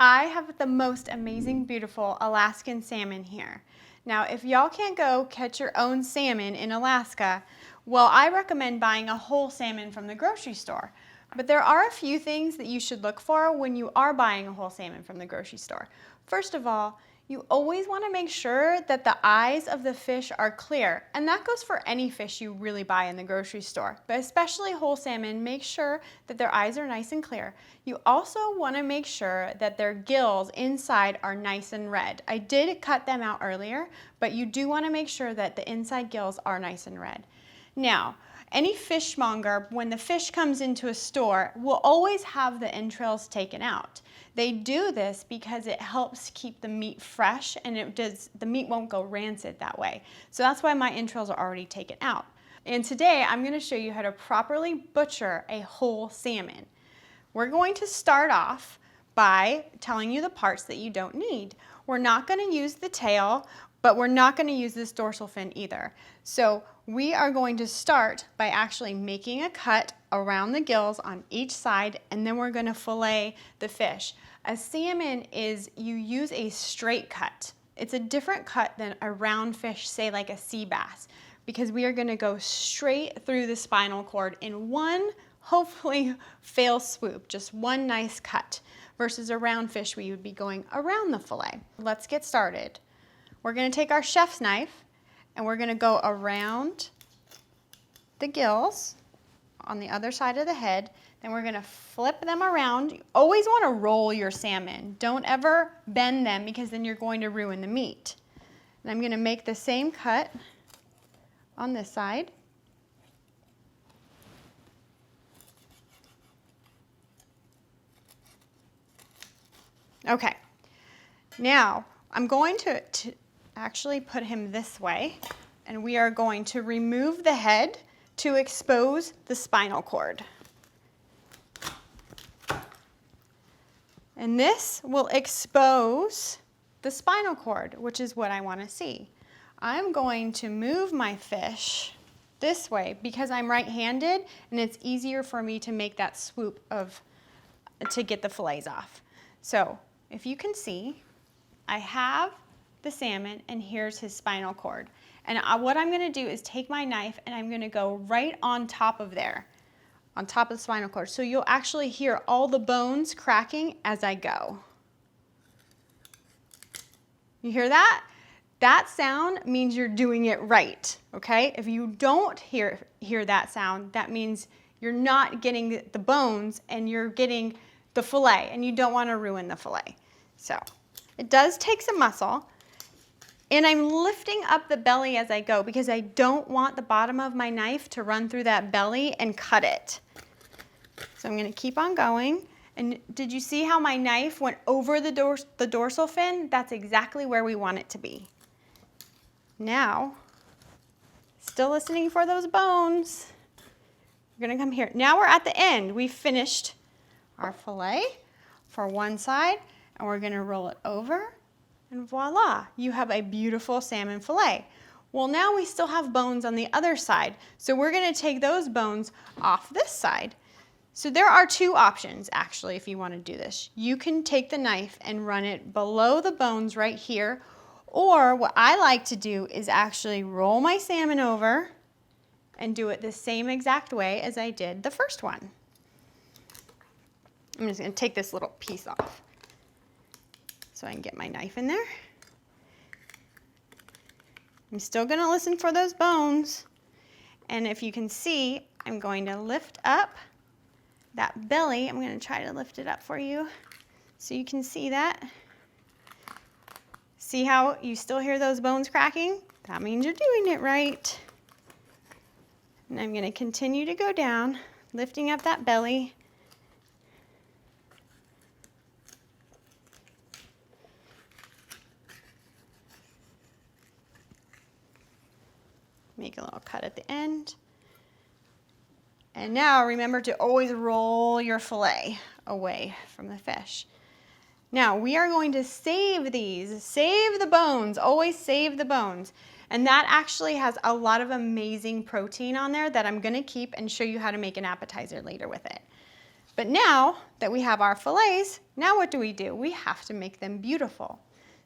I have the most amazing, beautiful Alaskan salmon here. Now, if y'all can't go catch your own salmon in Alaska, well, I recommend buying a whole salmon from the grocery store. But there are a few things that you should look for when you are buying a whole salmon from the grocery store. First of all, you always want to make sure that the eyes of the fish are clear, and that goes for any fish you really buy in the grocery store, but especially whole salmon, make sure that their eyes are nice and clear. You also want to make sure that their gills inside are nice and red. I did cut them out earlier, but you do want to make sure that the inside gills are nice and red. Now, any fishmonger, when the fish comes into a store, will always have the entrails taken out. They do this because it helps keep the meat fresh, and the meat won't go rancid that way. So that's why my entrails are already taken out. And today I'm going to show you how to properly butcher a whole salmon. We're going to start off by telling you the parts that you don't need. We're not going to use the tail, but we're not going to use this dorsal fin either. So we are going to start by actually making a cut around the gills on each side, and then we're going to fillet the fish. A salmon is, you use a straight cut. It's a different cut than a round fish, say like a sea bass, because we are going to go straight through the spinal cord in one, hopefully fail swoop, just one nice cut, versus a round fish we would be going around the fillet. Let's get started. We're going to take our chef's knife and we're going to go around the gills on the other side of the head. Then we're going to flip them around. You always want to roll your salmon. Don't ever bend them because then you're going to ruin the meat. And I'm going to make the same cut on this side. Okay, now I'm going to actually put him this way, and we are going to remove the head to expose the spinal cord. And this will expose the spinal cord, which is what I want to see. I'm going to move my fish this way because I'm right-handed, and it's easier for me to make that swoop to get the fillets off. So if you can see, I have the salmon, and here's his spinal cord. And what I'm going to do is take my knife and I'm going to go right on top of there, on top of the spinal cord. So you'll actually hear all the bones cracking as I go. You hear that? That sound means you're doing it right, okay? If you don't hear that sound, that means you're not getting the bones and you're getting the fillet, and you don't want to ruin the fillet. So it does take some muscle. And I'm lifting up the belly as I go because I don't want the bottom of my knife to run through that belly and cut it. So I'm going to keep on going. And did you see how my knife went over the dorsal fin? That's exactly where we want it to be. Now, still listening for those bones. We're going to come here. Now we're at the end. We finished our fillet for one side, and we're going to roll it over. And voila, you have a beautiful salmon fillet. Well, now we still have bones on the other side, so we're going to take those bones off this side. So there are two options, actually, if you want to do this. You can take the knife and run it below the bones right here, or what I like to do is actually roll my salmon over and do it the same exact way as I did the first one. I'm just going to take this little piece off so I can get my knife in there. I'm still going to listen for those bones. And if you can see, I'm going to lift up that belly. I'm going to try to lift it up for you so you can see that. See how you still hear those bones cracking? That means you're doing it right. And I'm going to continue to go down, lifting up that belly. Make a little cut at the end. And now remember to always roll your fillet away from the fish. Now we are going to save these, save the bones, always save the bones. And that actually has a lot of amazing protein on there that I'm going to keep and show you how to make an appetizer later with it. But now that we have our fillets, now what do? We have to make them beautiful.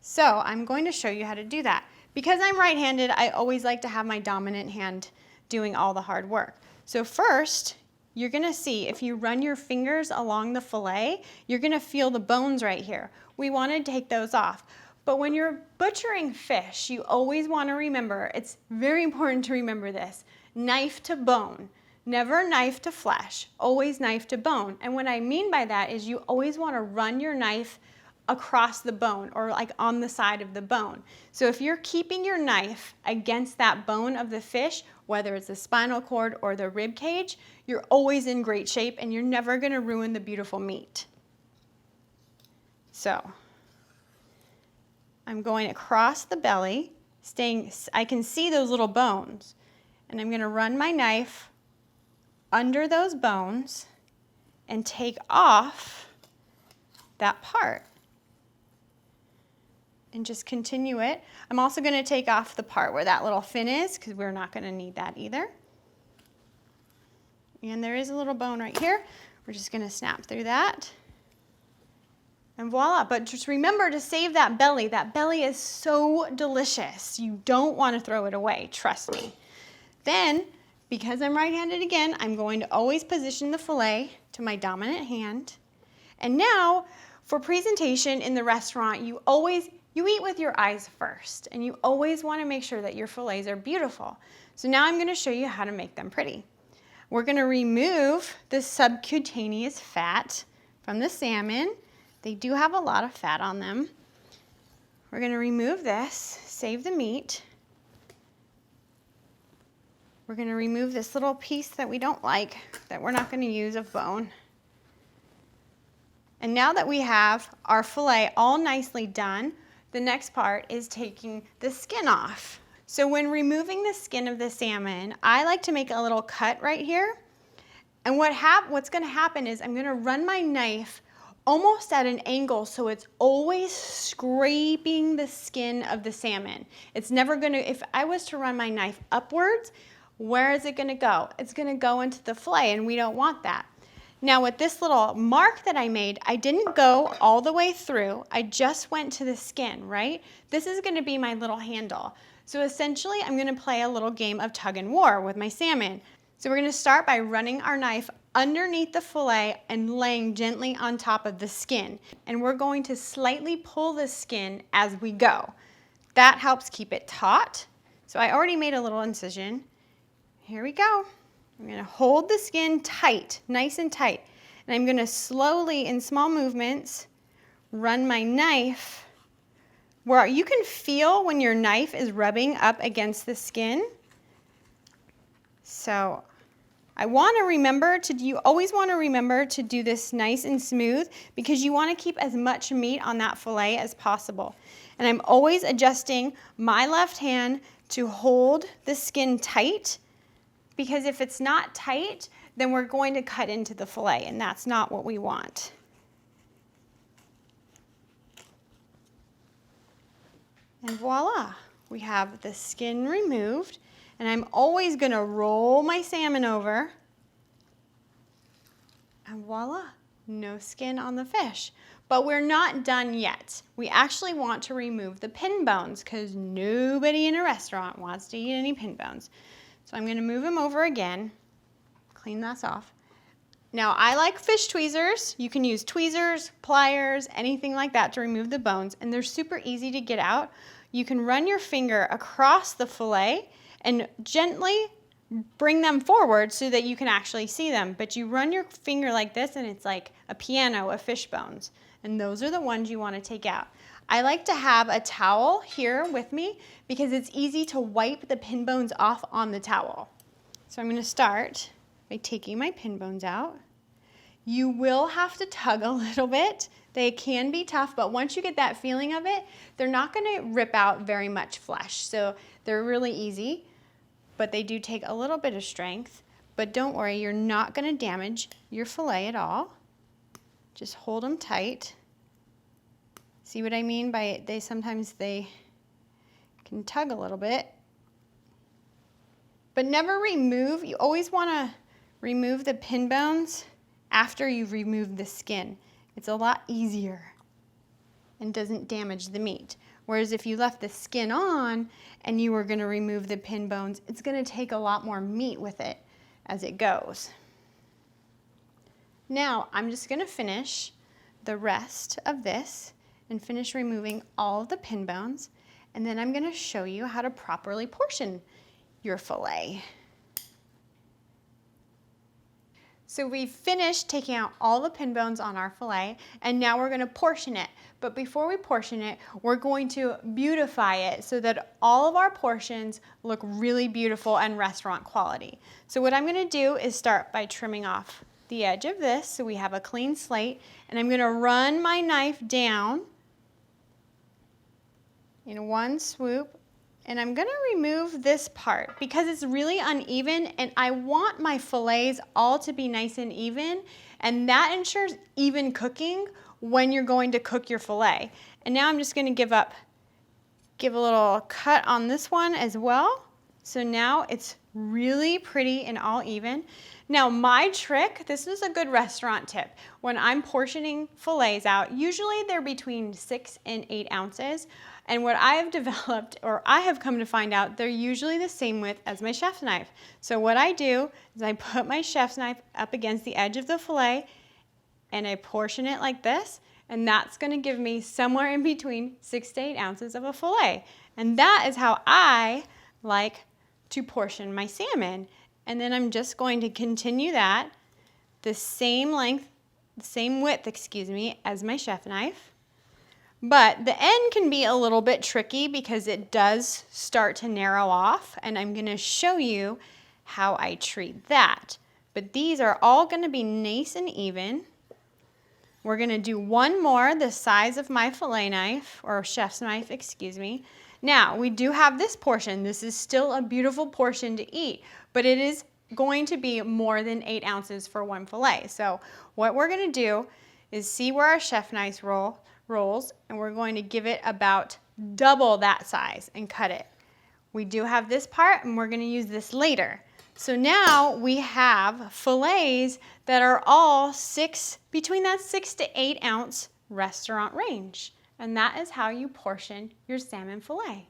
So I'm going to show you how to do that. Because I'm right-handed, I always like to have my dominant hand doing all the hard work. So first, you're gonna see if you run your fingers along the fillet, you're gonna feel the bones right here. We wanna take those off. But when you're butchering fish, you always wanna remember, it's very important to remember this, knife to bone. Never knife to flesh, always knife to bone. And what I mean by that is you always wanna run your knife across the bone or like on the side of the bone. So if you're keeping your knife against that bone of the fish, whether it's the spinal cord or the rib cage, you're always in great shape and you're never gonna ruin the beautiful meat. So I'm going across the belly, I can see those little bones, and I'm gonna run my knife under those bones and take off that part. And just continue it. I'm also going to take off the part where that little fin is because we're not going to need that either. And there is a little bone right here. We're just going to snap through that. And voila, but just remember to save that belly. That belly is so delicious. You don't want to throw it away, trust me. Then, because I'm right-handed again, I'm going to always position the fillet to my dominant hand. And now, for presentation in the restaurant, you eat with your eyes first, and you always want to make sure that your fillets are beautiful. So now I'm going to show you how to make them pretty. We're going to remove the subcutaneous fat from the salmon. They do have a lot of fat on them. We're going to remove this, save the meat. We're going to remove this little piece that we don't like, that we're not going to use of bone. And now that we have our fillet all nicely done, the next part is taking the skin off. So when removing the skin of the salmon, I like to make a little cut right here. And what's gonna happen is I'm gonna run my knife almost at an angle so it's always scraping the skin of the salmon. It's never gonna, if I was to run my knife upwards, where is it gonna go? It's gonna go into the fillet and we don't want that. Now with this little mark that I made, I didn't go all the way through. I just went to the skin, right? This is gonna be my little handle. So essentially, I'm gonna play a little game of tug and war with my salmon. So we're gonna start by running our knife underneath the fillet and laying gently on top of the skin. And we're going to slightly pull the skin as we go. That helps keep it taut. So I already made a little incision. Here we go. I'm going to hold the skin tight, nice and tight. And I'm going to slowly, in small movements, run my knife where you can feel when your knife is rubbing up against the skin. So I want to remember you always want to remember to do this nice and smooth because you want to keep as much meat on that fillet as possible. And I'm always adjusting my left hand to hold the skin tight, because if it's not tight, then we're going to cut into the fillet, and that's not what we want. And voila, we have the skin removed, and I'm always gonna roll my salmon over, and voila, no skin on the fish. But we're not done yet. We actually want to remove the pin bones because nobody in a restaurant wants to eat any pin bones. So I'm gonna move them over again, clean this off. Now I like fish tweezers. You can use tweezers, pliers, anything like that to remove the bones, and they're super easy to get out. You can run your finger across the fillet and gently bring them forward so that you can actually see them. But you run your finger like this and it's like a piano of fish bones. And those are the ones you wanna take out. I like to have a towel here with me because it's easy to wipe the pin bones off on the towel. So I'm gonna start by taking my pin bones out. You will have to tug a little bit. They can be tough, but once you get that feeling of it, they're not gonna rip out very much flesh. So they're really easy, but they do take a little bit of strength. But don't worry, you're not gonna damage your fillet at all. Just hold them tight. See what I mean by sometimes they can tug a little bit. But never remove, you always wanna remove the pin bones after you've removed the skin. It's a lot easier and doesn't damage the meat. Whereas if you left the skin on and you were gonna remove the pin bones, it's gonna take a lot more meat with it as it goes. Now, I'm just gonna finish the rest of this and finish removing all of the pin bones, and then I'm gonna show you how to properly portion your fillet. So we've finished taking out all the pin bones on our fillet, and now we're gonna portion it. But before we portion it, we're going to beautify it so that all of our portions look really beautiful and restaurant quality. So what I'm gonna do is start by trimming off the edge of this so we have a clean slate, and I'm gonna run my knife down in one swoop, and I'm gonna remove this part because it's really uneven, and I want my fillets all to be nice and even, and that ensures even cooking when you're going to cook your fillet. And now I'm just gonna give a little cut on this one as well. So now it's really pretty and all even. Now my trick, this is a good restaurant tip. When I'm portioning fillets out, usually they're between 6 and 8 ounces. And what I have developed, or I have come to find out, they're usually the same width as my chef's knife. So what I do is I put my chef's knife up against the edge of the fillet and I portion it like this, and that's gonna give me somewhere in between 6 to 8 ounces of a fillet. And that is how I like to portion my salmon. And then I'm just going to continue that the same length, the same width, as my chef knife. But the end can be a little bit tricky because it does start to narrow off, and I'm gonna show you how I treat that. But these are all gonna be nice and even. We're gonna do one more the size of my fillet knife, or chef's knife, Now, we do have this portion. This is still a beautiful portion to eat, but it is going to be more than 8 ounces for one fillet. So what we're gonna do is see where our chef knife rolls, and we're going to give it about double that size and cut it. We do have this part, and we're gonna use this later. So now we have fillets that are all between that 6 to 8 ounce restaurant range. And that is how you portion your salmon fillet.